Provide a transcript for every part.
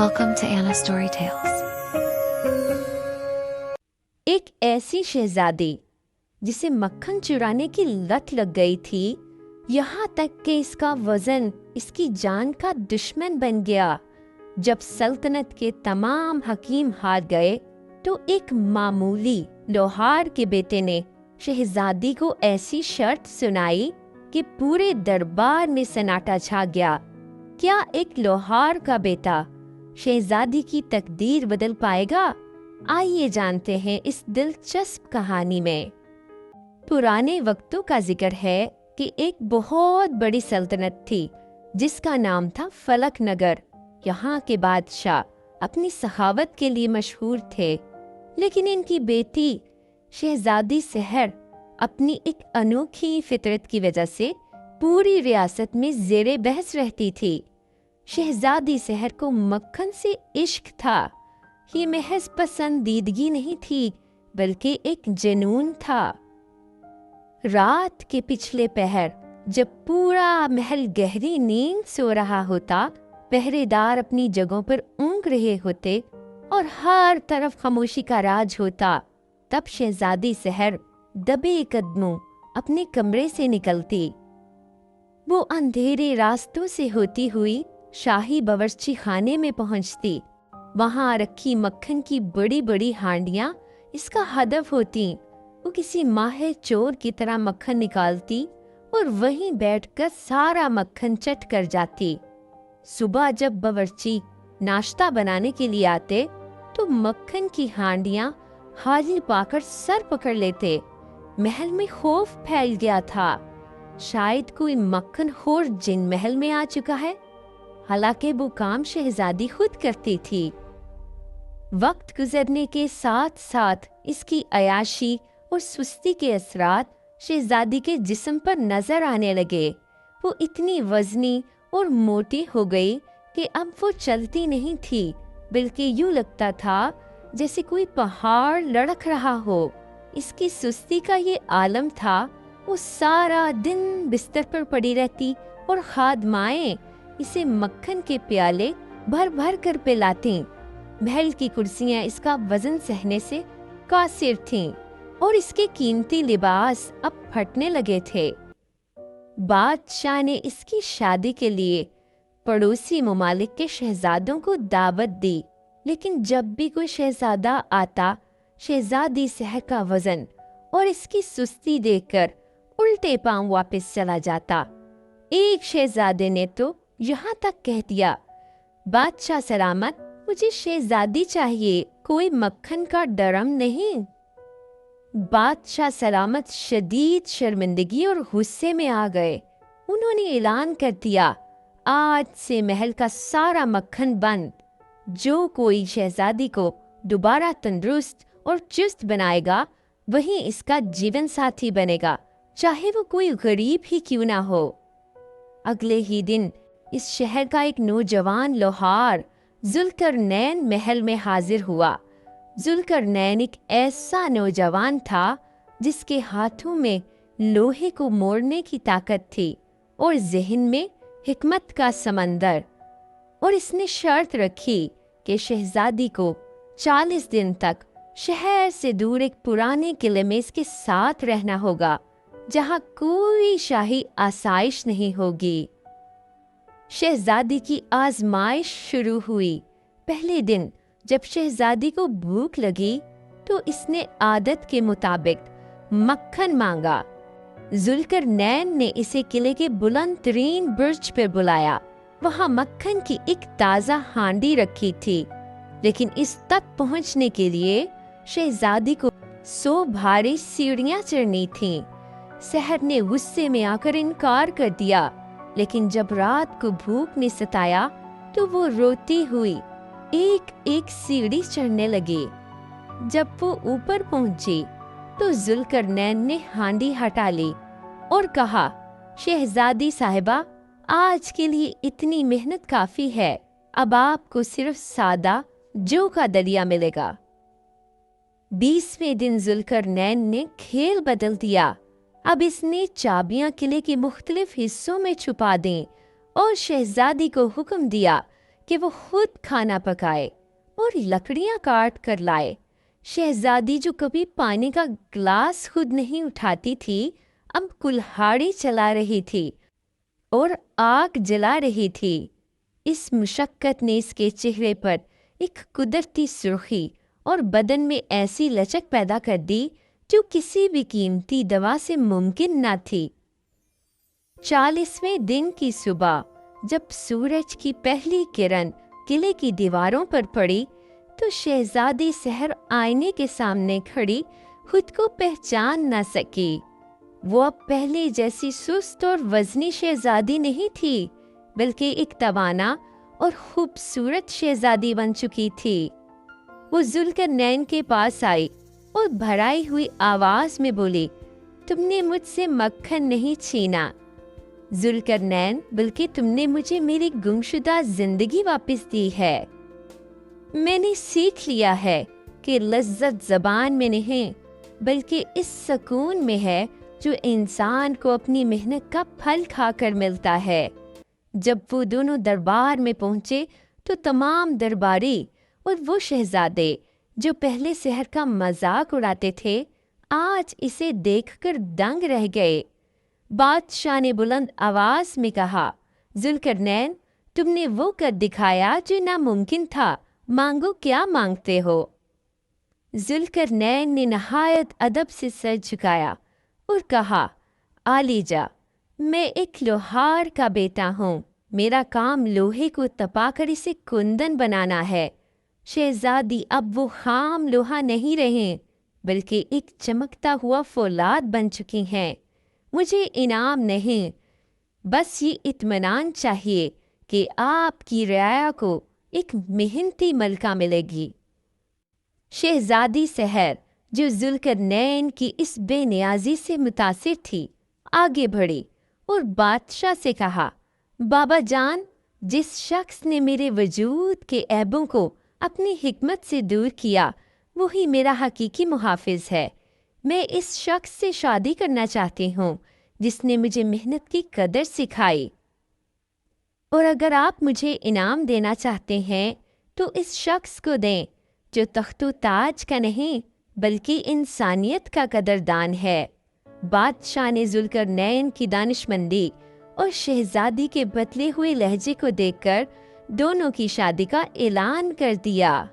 Welcome to Anna Story Tales. एक ऐसी शहजादी जिसे मक्खन चुराने की लत लग गई थी, यहाँ तक कि इसका वजन इसकी जान का दुश्मन बन गया। जब सल्तनत के तमाम हकीम हार गए तो एक मामूली लोहार के बेटे ने शहजादी को ऐसी शर्त सुनाई कि पूरे दरबार में सन्नाटा छा गया। क्या एक लोहार का बेटा शहजादी की तकदीर बदल पाएगा? आइए जानते हैं इस दिलचस्प कहानी में। पुराने वक्तों का जिक्र है कि एक बहुत बड़ी सल्तनत थी जिसका नाम था फलक नगर। यहाँ के बादशाह अपनी सखावत के लिए मशहूर थे, लेकिन इनकी बेटी शहजादी सहर अपनी एक अनोखी फितरत की वजह से पूरी रियासत में ज़ेरे बहस रहती थी। शहजादी सहर को मक्खन से इश्क था। ये महज पसंदीदगी नहीं थी बल्कि एक जुनून था। रात के पिछले पहर जब पूरा महल गहरी नींद सो रहा होता, पहरेदार अपनी जगहों पर ऊँघ रहे होते और हर तरफ खामोशी का राज होता, तब शहजादी सहर दबे कदमों अपने कमरे से निकलती। वो अंधेरे रास्तों से होती हुई शाही बावर्ची खाने में पहुंचती। वहां रखी मक्खन की बड़ी बड़ी हांडियां इसका हदफ होती। वो किसी माहिर चोर की तरह मक्खन निकालती और वहीं बैठकर सारा मक्खन चट कर जाती। सुबह जब बावर्ची नाश्ता बनाने के लिए आते तो मक्खन की हांडियां हाजिर पाकर सर पकड़ लेते। महल में खौफ फैल गया था। शायद कोई मक्खन खोर जिन महल में आ चुका है। हालांकि वो काम शहजादी खुद करती थी। वक्त गुजरने के साथ साथ इसकी अयाशी और सुस्ती के असरात शहजादी के जिस्म पर नजर आने लगे। वो इतनी वजनी और मोटी हो गई कि अब वो चलती नहीं थी, बल्कि यूं लगता था जैसे कोई पहाड़ लढ़क रहा हो। इसकी सुस्ती का ये आलम था। वो सारा दिन बिस्तर पर पड़ी रहती और खादमाएं इसे मक्खन के प्याले भर भर कर पिलाती। महल की कुर्सियां इसका वजन सहने से कासिर थीं और इसके कीमती लिबास अब फटने लगे थे। बादशाह ने इसकी शादी के लिए पड़ोसी ममालिक के शहजादों को दावत दी, लेकिन जब भी कोई शहजादा आता, शहजादी सहर का वजन और इसकी सुस्ती देखकर उल्टे पांव वापस चला जाता। एक शहजादे ने तो यहाँ तक कह दिया, बादशाह सलामत, मुझे शहजादी चाहिए, कोई मक्खन का डरम नहीं। बादशाह सलामत शदीद शर्मिंदगी और गुस्से में आ गए। उन्होंने ऐलान कर दिया, आज से महल का सारा मक्खन बंद। जो कोई शहजादी को दोबारा तंदुरुस्त और चुस्त बनाएगा वही इसका जीवन साथी बनेगा, चाहे वो कोई गरीब ही क्यों ना हो। अगले ही दिन इस शहर का एक नौजवान लोहार जुल्करनैन महल में हाजिर हुआ। जुल्करनैन एक ऐसा नौजवान था जिसके हाथों में लोहे को मोड़ने की ताकत थी और ज़हन में हिकमत का समंदर। और इसने शर्त रखी कि शहजादी को 40 दिन तक शहर से दूर एक पुराने किले में इसके साथ रहना होगा, जहाँ कोई शाही आसाइश नहीं होगी। शहजादी की आजमाइश शुरू हुई। पहले दिन जब शहजादी को भूख लगी तो इसने आदत के मुताबिक मक्खन मांगा। जुल्करनैन ने इसे किले के बुलंद तरीन बुर्ज पर बुलाया। वहां मक्खन की एक ताज़ा हांडी रखी थी, लेकिन इस तक पहुंचने के लिए शहजादी को 100 भारी सीढ़ियां चढ़नी थीं। सहर ने गुस्से में आकर इनकार कर दिया, लेकिन जब रात को भूख ने सताया तो वो रोती हुई एक एक सीढ़ी चढ़ने लगी। जब वो ऊपर पहुंची तो जुल्करनैन ने हांडी हटा ली और कहा, शहजादी साहिबा, आज के लिए इतनी मेहनत काफी है। अब आपको सिर्फ सादा जौ का दलिया मिलेगा। 20वें दिन जुल्करनैन ने खेल बदल दिया। अब इसने चाबियां किले के मुख्तलिफ हिस्सों में छुपा दें और शहजादी को हुक्म दिया کہ وہ خود کھانا پکائے اور لکڑیاں کاٹ کر لائے۔ شہزادی جو کبھی پانی کا گلاس خود نہیں اٹھاتی تھی، اب کلہاڑی چلا رہی تھی اور آگ جلا رہی تھی۔ اس مشقت نے اس کے چہرے پر ایک قدرتی سرخی اور بدن میں ایسی لچک پیدا کر دی جو کسی بھی قیمتی دوا سے ممکن نہ تھی۔ 40ویں دن کی صبح جب سورج کی پہلی کرن قلعے کی دیواروں پر پڑی تو شہزادی سحر آئینے کے سامنے کھڑی خود کو پہچان نہ سکی۔ وہ اب پہلے جیسی سست اور وزنی شہزادی نہیں تھی، بلکہ ایک توانا اور خوبصورت شہزادی بن چکی تھی۔ وہ ذوالقرنین کے پاس آئی اور بھرائی ہوئی آواز میں بولی، تم نے مجھ سے مکھن نہیں چھینا ذوالقرنین، بلکہ تم نے مجھے میری گمشدہ زندگی واپس دی ہے۔ میں نے سیکھ لیا ہے کہ لذت زبان میں نہیں بلکہ اس سکون میں ہے جو انسان کو اپنی محنت کا پھل کھا کر ملتا ہے۔ جب وہ دونوں دربار میں پہنچے تو تمام درباری اور وہ شہزادے جو پہلے سحر کا مذاق اڑاتے تھے آج اسے دیکھ کر دنگ رہ گئے۔ بادشاہ نے بلند آواز میں کہا، ذوالقرنین، تم نے وہ کر دکھایا جو ناممکن تھا، مانگو کیا مانگتے ہو؟ ذوالقرنین نے نہایت ادب سے سر جھکایا اور کہا، عالیجا، میں ایک لوہار کا بیٹا ہوں، میرا کام لوہے کو تپا کر اسے کندن بنانا ہے۔ شہزادی اب وہ خام لوہا نہیں رہے بلکہ ایک چمکتا ہوا فولاد بن چکی ہیں۔ مجھے انعام نہیں، بس یہ اطمینان چاہیے کہ آپ کی رعایا کو ایک محنتی ملکہ ملے گی۔ شہزادی سحر جو ذوالقرنین کی اس بے نیازی سے متاثر تھی آگے بڑھی اور بادشاہ سے کہا، بابا جان، جس شخص نے میرے وجود کے عیبوں کو اپنی حکمت سے دور کیا وہی میرا حقیقی محافظ ہے۔ میں اس شخص سے شادی کرنا چاہتی ہوں جس نے مجھے محنت کی قدر سکھائی، اور اگر آپ مجھے انعام دینا چاہتے ہیں تو اس شخص کو دیں جو تخت و تاج کا نہیں بلکہ انسانیت کا قدردان ہے۔ بادشاہ نے ذوالقرنین کی دانشمندی اور شہزادی کے بدلے ہوئے لہجے کو دیکھ کر دونوں کی شادی کا اعلان کر دیا۔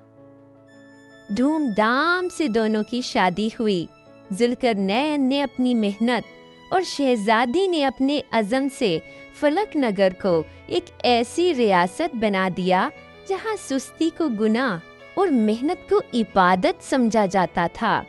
دھوم دھام سے دونوں کی شادی ہوئی۔ ذوالقرنین نے اپنی محنت اور شہزادی نے اپنے عزم سے فلک نگر کو ایک ایسی ریاست بنا دیا جہاں سستی کو گناہ اور محنت کو عبادت سمجھا جاتا تھا۔